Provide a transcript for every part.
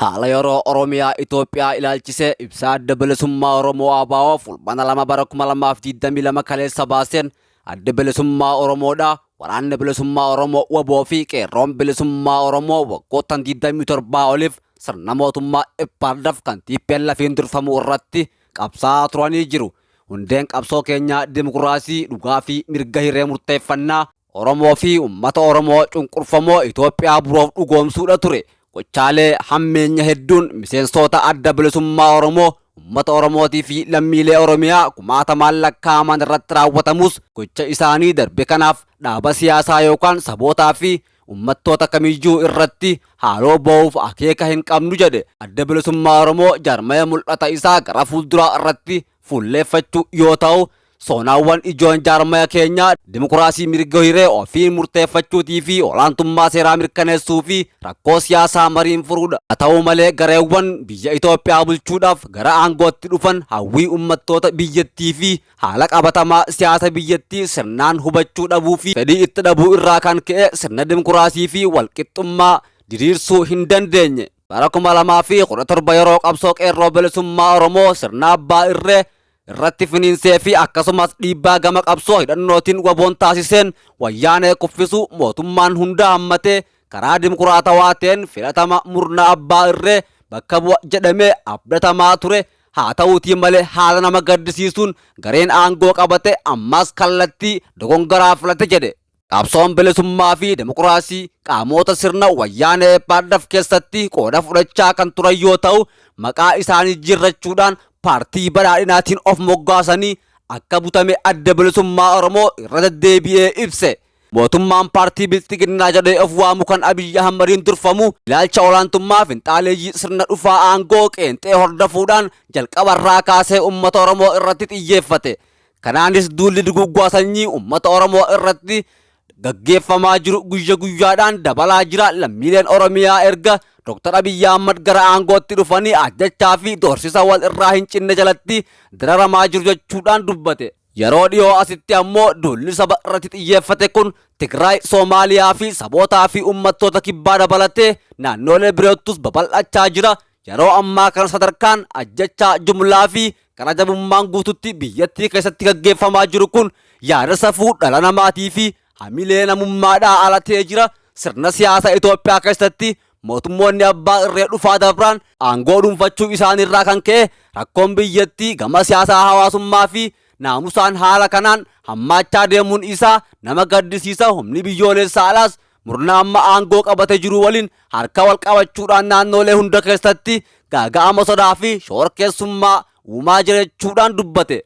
Haala yeroo Oromiyaa Itoophiyaa ilaalchisee ibsa adda bilisummaa Oromoo ABO fulbaana 2 bara 2022 kaleessa baaseen adda bilisummaa Oromoodha. Waraanni bilisummaa Oromoo WBO fi qeerroon bilisummaa Oromoo waggoottan 27 oliif sirna mootummaa Ipaardaf kan TPLF'n durfamu irratti qabsaa turanii jiru. Hundeen qabsoo keenya dimokiraasii dhugaa fi mirga hiree murteeffannaa Oromoo fi uummata Oromoo cunqurfamoo Itoophiyaa biroof dhugoomsuudha ture. Gochaalee hammeenya hedduun miseensota adda bilisummaa Oromoo uummata Oromootii fi lammiilee Oromiyaa kumaatamaan lakkaa'aman irratti raawwatamus gocha isaanii darbe kanaaf dhaaba siyaasaa yookaan sabootaa fi uummattoota kamiyyuu irratti haaloo ba'uuf akeeka hin qabnu jedhe. Adda bilisummaa Oromoo jaarmaya mul'ata isaa gara fuulduraa irratti fuulleeffachuu yoo ta'u, soonaawwan ijoon jaarmaya keenya dimokiraasii mirga hiree ofii murteeffachuutii fi olaantummaa seeraa mirkaneessuu fi rakkoo siyaasaa mariin furuudha. Haa ta'u malee gareewwan biyya Itoophiyaa bulchuudhaaf gara aangootti dhufan hawwii uummattoota biyyattii fi haala qabatamaa siyaasa biyyattii sirnaan hubachuu dhabuu fi fedhii itti dhabuu irraa kan ka'e sirna dimokiraasii fi walqixxummaa diriirsuu hin dandeenye. Bara 2017 yeroo qabsoo qeerroo bilisummaa Oromoo sirna abbaa irree irratti finiinsee fi akkasumas dhiibbaa gama qabsoo hidhannootiin WBO'n taasiseen wayyaanee kuffisu mootummaan hunda hammatee karaa dimokiraatawaa ta'een filatama murna abbaa irree bakka bu'a jedhamee abdatamaa ture. Haa ta'uutii malee haala nama gaddisiisuun gareen aangoo qabate ammas kallattii dogongoraa filate jedhe. Qabsoon bilisummaa fi dimokiraasii qaamota sirna wayyaanee Ipaardaf keessatti qooda fudhachaa kan turan yoo ta'u, maqaa isaanii jijjiirrachuudhaan paartii badhaadhinaatiin of moggaasanii akka butame adda bilisummaa Oromoo irra deddeebi'ee ibse. Mootummaan paartii bilxiginnaa jedhee of waamu kan Abiyyi Ahmadiin durfamu ilaalcha olaantummaa finxaaleeyyii sirna dhufaa aangoo qeenxee hordofuudhaan jalqabarraa kaasee uummata Oromoo irratti xiyyeeffate. Kanaanis duulli duguuggaa sanyii uummata Oromoo irratti gaggeeffamaa jiru guyya guyyaadhaan dabalaa jira. Lammiileen Oromiyaa erga Dr. Abiyyi Ahmad gara aangootti dhufanii ajjechaa fi doorsisa wal irraa hin cinne jalatti dararamaa jiru jechuudhaan dubbate. Yeroo dhiyoo asitti ammoo duulli saba irratti xiyyeeffate kun Tigraay, Soomaaliyaa fi sabootaa fi uummattoota kibbaa dabalatee naannolee biroottus babal'achaa jira. Yeroo ammaa kana sadarkaan ajjechaa jumlaa fi kana jabummaan guututti biyyattii keessatti gaggeeffamaa jiru kun yaada safuu dhala namaatii fi hamilee namummaadhaa ala ta'ee jira. Sirna siyaasaa Itoophiyaa keessatti mootummoonni abbaa irree dhufaa dabraan aangoo dhuunfachuu isaaniirraa kan ka'e rakkoon biyyattii gama siyaasaa hawaasummaa fi naamusaan haala kanaan hammaachaa deemuun isaa nama gaddisiisa. Humni biyyoolessaa alaas murna amma aangoo qabate jiru waliin harka wal qabachuudhaan naannolee hunda keessatti gaaga'ama sodaa fi shororkeessummaa uumaa jira jechuudhaan dubbate.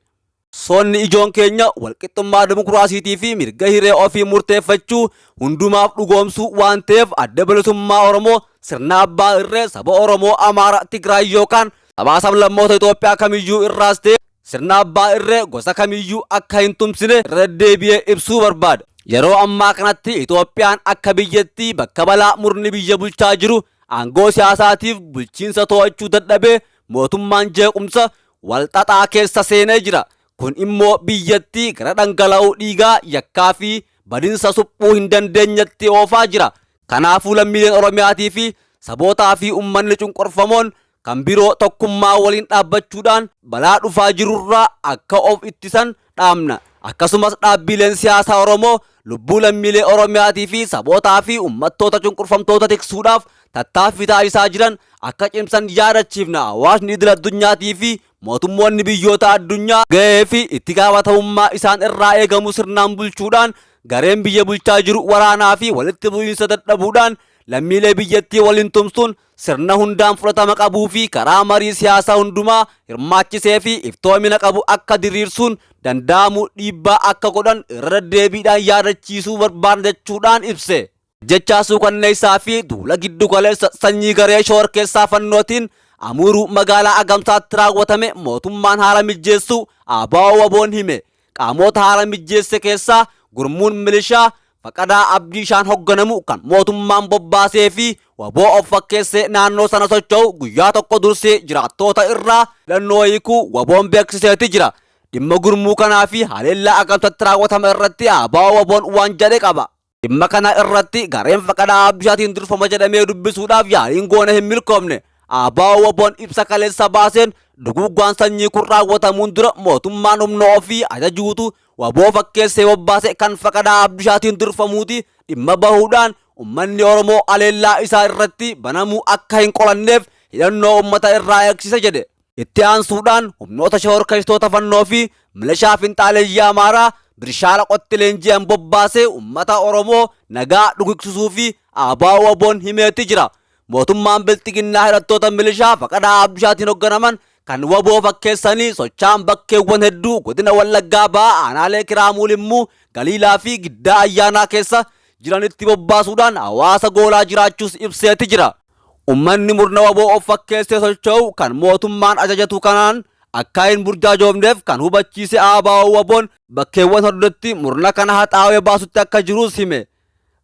Soonni ijoon keenya walqixxummaa dimokiraasiitii fi mirga hiree ofii murteeffachuu hundumaaf dhugoomsuu waan ta'eef adda bilisummaa Oromoo sirna abbaa irree saba Oromoo, Amaara, Tigraay yookaan sabaa sablammoota Itoophiyaa kamiyyuu irraas ta'e sirna abbaa irree gosa kamiyyuu akka hin tumsine irra deddeebi'ee ibsuu barbaada. Yeroo ammaa kanatti Itoophiyaan akka biyyattii bakka balaa murni biyya bulchaa jiru aangoo siyaasaatiif bulchiinsa to'achuu dadhabee mootummaan jeequmsa walxaxaa keessa seenee jira. Kun immoo biyyattii gara dhangala'uu dhiigaa, yakkaa fi badinsa suphuu hin dandeenyetti oofaa jira. Kanaafuu lammiileen Oromiyaatii fi sabootaa fi uummanni cunqurfamoon kan biroo tokkummaa waliin dhaabbachuudhaan balaa dhufaa jirurraa akka of ittisan dhaamna. Akkasumas dhaabbileen siyaasaa Oromoo lubbuu lammiilee Oromiyaatii fi sabootaa fi uummattoota cunqurfamtoota tiksuudhaaf tattaaffii taasisaa jiran akka cimsan yaadachiifna. Hawaasni idil addunyaatii fi mootummoonni biyyoota addunyaa gahee fi itti gaafatamummaa isaan irraa eegamu sirnaan bulchuudhaan gareen biyya bulchaa jiru waraanaa fi walitti bu'iinsa dadhabuudhaan lammiilee biyyattii waliin tumsuun sirna hundaan fudhatama qabuu fi karaa marii siyaasaa hundumaa hirmaachisee fi iftoomina qabu akka diriirsuun danda'amu dhiibbaa akka godhan irra deddeebiidhaan yaadachiisuu barbaada jechuudhaan ibse. Jechaa suukanneessaa fi duula giddu galeessa sanyii garee shororkeessaa fannootiin Amuruu magaalaa Agamsaatti raawwatame mootummaan haala mijeessuu ABO WBO'n hime. Qaamota haala mijeesse keessaa gurmuun milishaa Faqadaa Abdiishaan hoogganamu kan mootummaan bobbaasee fi WBO of fakkeessee naannoo sana socho'u guyyaa tokko dursee jiraattoota irraa hidhannoo hiikuu WBO'n beeksiseeti jira. Dhimma gurmuu kanaa fi haleellaa Agamsaatti raawwatame irratti ABO WBO'n waan jedhe qaba. Dhimma kana irratti gareen Faqadaa Abdiishaatiin durfama jedhamee dubbisuudhaaf yaaliin goone hin milkoomne. ABO WBOn ibsa kaleessa baaseen duguuggaan sanyii kun raawwatamuun dura mootummaan humna ofii ajajuutu WBO fakkeessee bobbaase kan Faqadaa Abdishaatiin durfamuuti dhimma bahuudhaan ummanni Oromoo aleellaa isaa irratti banamuu akka hin qolanneef hidhannoo ummata irraa eegsise jedhe. Itti aansuudhaan humnoota shororkeessitoota fannoo fi milishaa finxaaleeyyii Amaaraa birshaala qotti leenji'an bobbaasee ummata Oromoo nagaa dhugiksisuu fi ABO WBOn himeetti jira. Mootummaan bilxiginnaa hidhattoota milishaa Faqadaa Abdishaatiin hoogganaman kan WBO fakkeessanii sochaan bakkeewwan hedduu godina Wallaggaa Bahaa aanaalee Kiraamuu Limmuu Galiilaa fi Giddaa Ayyaanaa keessa jiranitti bobbaasuudhaan hawaasa goolaa jiraachuus ibseetti jira. Ummanni murna WBO of fakkeessee socho'u kan mootummaan ajajatu kanaan akka hin burjaajoofneef kan hubachiise ABO WBOn bakkeewwan hedduutti murna kana haxaawee baasutti akka jiruus hime.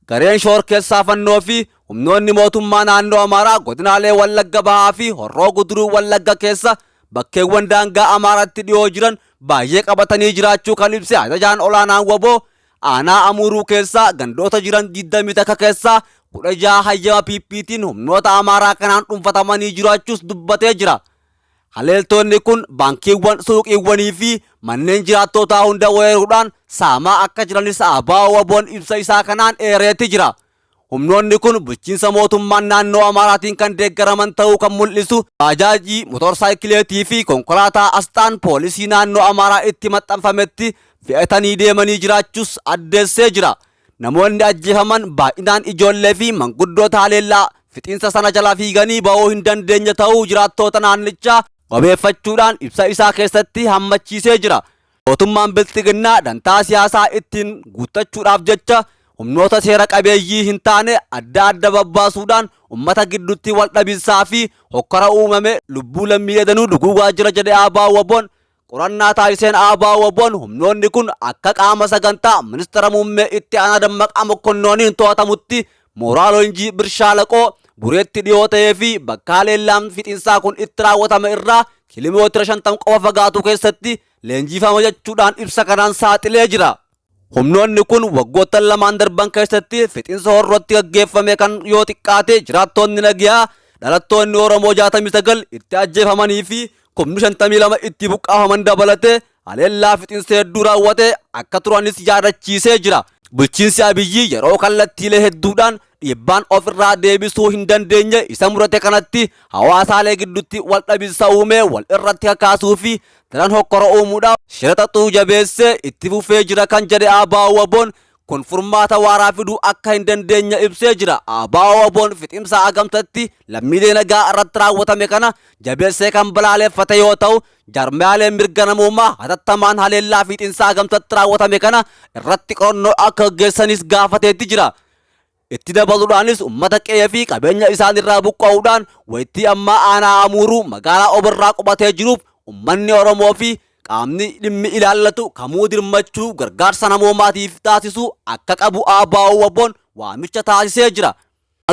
Gareen shororkeessaa fannoo fi humnoonni mootummaa naannoo Amaaraa godinaalee Wallagga Bahaa fi Horroo Guduruu Wallagga keessa bakkeewwan daangaa Amaaraatti dhiyoo jiran baay'ee qabatanii jiraachuu kan ibse ajajaan olaanaan WBO aanaa Amuuruu keessaa gandoota jiran 20 takka keessaa 16 hayyama PPT'n humnoota Amaaraa kanaan dhuunfatamanii jiraachuus dubbatee jira. Haleeltonni kun baankiiwwan, suuqiiwwanii fi manneen jiraattootaa hunda weeraruudhaan saamaa akka jiranis ABO WBOn ibsa isaa kanaan eereetti jira. Humnoonni kun bulchiinsa mootummaan naannoo Amaaraatiin kan deeggaraman ta'uu kan mul'isu baajaajii, motorsaayikilii fi konkolaataa asxaan poolisii naannoo Amaaraa itti maxxanfametti fe'atanii deemanii jiraachuus addeessee jira. Namoonni ajjeefaman baay'inaan ijoollee fi manguddoota haleellaa fixiinsa sana jala fiiganii ba'uu hin dandeenye ta'uu jiraattoota naannichaa wabeeffachuudhaan ibsa isaa keessatti hammachiisee jira. Mootummaan bilxiginnaa dantaa siyaasaa ittiin guuttachuudhaaf jecha humnoota seera qabeeyyii hin taane adda adda babbaasuudhaan ummata gidduutti wal dhabinsaa fi hokkara uumame lubbuu lammiilee danuu duguugaa jira jedhe ABO WBOn. Qorannaa taasiseen ABO WBOn humnoonni kun akka qaama sagantaa ministeera muummee itti aanaa Dammaqaa Mokkonnooniin to'atamutti mooraa leenjii Birshaalaqoo Bureetti dhiyoo ta'ee fi bakka haleellaan fixiinsaa kun itti raawwatame irraa kiiloomeetira 50 qofa fagaatu keessatti leenjifama jechuudhaan ibsa kanaan saaxilee jira. Humnoonni kun waggoottan lamaan darban keessatti fixiinsa Horrootti gaggeeffame kan yoo xiqqaate jiraattonni nagayaa dhalattoonni Oromoo 69 itti ajjeefamanii fi 52 itti buqqaafaman dabalatee haleellaa fixiinsa hedduu raawwate akka turanis yaadachiisee jira. Bulchiinsi Abiyyi yeroo kallattiilee hedduudhaan dhiibbaan ofirraa deebisuu hin dandeenye isa murate kanatti hawaasaalee gidduutti wal dhabinsa uumee wal irratti kakaasuu fi daran hokkora uumuudhaaf shira xaxuu jabeessee itti fufee jira kan jedhe ABO WBOn kun furmaata waaraa fiduu akka hin dandeenye ibsee jira. ABO WBOn fixiinsa agamtatti lammiilee nagaa irratti raawwatame kana jabeessee kan balaaleffate yoo ta'u jarmiyaaleen mirga namummaa hatattamaan haleellaa fixiinsa agamtatti raawwatame kana irratti qorannoo akka gaggeessanis gaafateetti jira. Itti dabaluudhaanis ummata qe'ee fi qabeenya isaanirraa buqqa'uudhaan wayittii ammaa aanaa Amuuruu magaalaa Obirraa qubatee jiruuf ummanni Oromoo fi qaamni dhimmi ilaallatu kamuu dirmachuu gargaarsa namoomaatiif taasisu akka qabu ABO WBOn waamicha taasisee jira.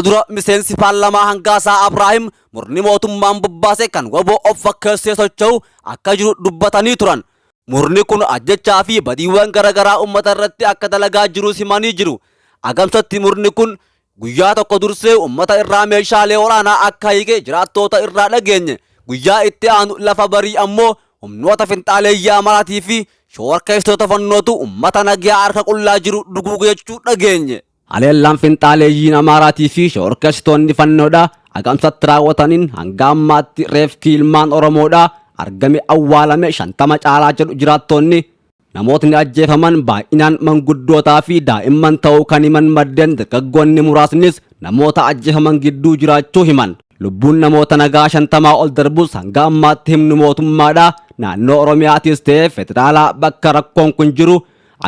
Dura miseensi paarlamaa Hangaasaa Abrahaam murni mootummaan bobbaase kan WBO of fakkeessee socho'u akka jiru dubbatanii turan. Murni kun ajjechaa fi badiiwwan garaagaraa ummata irratti akka dalagaa jiru himanii jiru. Agamsatti murni kun guyyaa tokko dursee ummata irraa meeshaalee waraanaa akka hiike jiraattoota irraa dhageenye. Guyyaa itti aanu lafa barii ammoo humnoota finxaaleeyyii Amaraatii fi shororkeessitoota fannootu ummata nagaa harka qullaa jiru duguuge jechuu dhageenye. Haleellaan finxaaleeyyiin Amaraatii fi shororkeessitoonni fannoodha agamsatti raawwataniin hanga ammaatti reeffi ilmaan Oromoodha argame awwaalame 50 caalaa jedhu jiraattonni. Namootni ajjeefaman baay'inaan manguddootaa fi daa'imman ta'uu kan himan maddeen dargaggoonni muraasnis namoota ajjeefaman gidduu jiraachuu himan. Lubbuun namoota nagaa 50 ol darbus hanga ammaatti himni mootummaadha naannoo Oromiyaatis ta'ee federaalaa bakka rakkoon kun jiru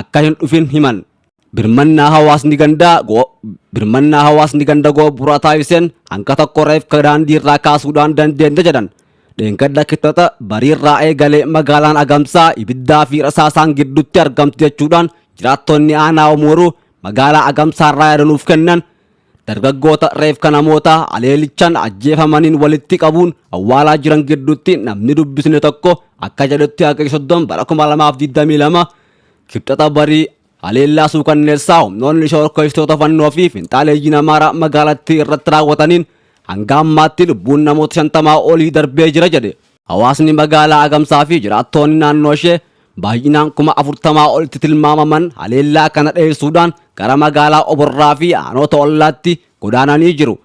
akka hin dhufin himan. Birmannaa hawaasni ganda Gooburaa taasiseen hanga tokko reeffa daandii irraa kaasuudhaan dandeenya jedhan. Dheengadda kibxata bariirraa eegalee magaalaan Agamsaa ibiddaa fi rasaasaan gidduutti argamti jechuudhaan jiraattonni aanaa Amuuruu magaalaa Agamsaa irraa yaadanuuf kennan. Dargaggoota reeffa namoota aleelichaan ajjeefamaniin walitti qabuun awwaalaa jiran gidduutti namni dubbisne tokko akka jedhutti akka 30 bara 2022 kibxata barii haleellaa suukanneessaa humnoonni shororkeessitoota fannoo fi finxaaleeyyiin Amaaraa magaalattii irratti raawwataniin hanga ammaatti lubbuun namoota 50 olii darbee jira jedhe. Hawaasni magaalaa Agamsaa fi jiraattoonni naannoo ishee baay'inaan 40,000 olitti tilmaamaman haleellaa kana dheessuudhaan gara magaalaa Oborraa fi aanota ollaatti godaananii jiru.